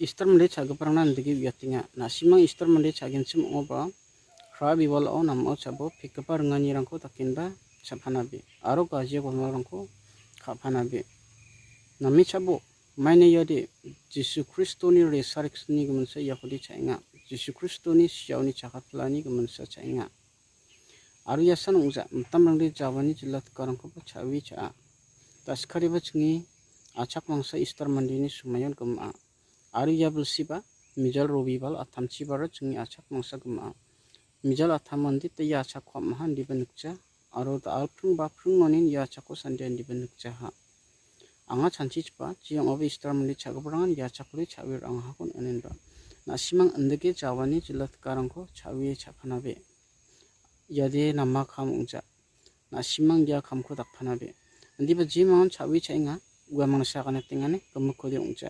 Easter Monday chaga parangnan digi biatinga nasimang Easter Monday chagin sim oba khra biwal o namo chabo pikapa rangani rangko takinba chaphanabi aro gaji golmal rangko khapanabi nami chabo maine yade Jesu Kristoni resurrection ni gumunsa yakodi chainga Jesu Kristoni siawni chakatplani gumunsa chainga aro yasan ungja mtamrangde jawani jilat karangko chawi cha taskariba chingi achak mangsa Easter Monday ni sumayon gumma Aru yabulsiba mijal robibal athamchibara chungi achak mangsa guma mijal athamandi te ya achak khwamhan dibanukja aru ta alprung baprung nonin ya achakko sandian dibanukja ha anga chanchi chpa jiang obi Easter Monday chagabrangan ya achakli chawir anga hakun anenra nasimang andege jawani jilat karangko chawi chaphanabe yade namma kham ungja nasimang dia khamko dakphanabe andiba jimang chawi chainga uamang sakana tingane kamukode ungja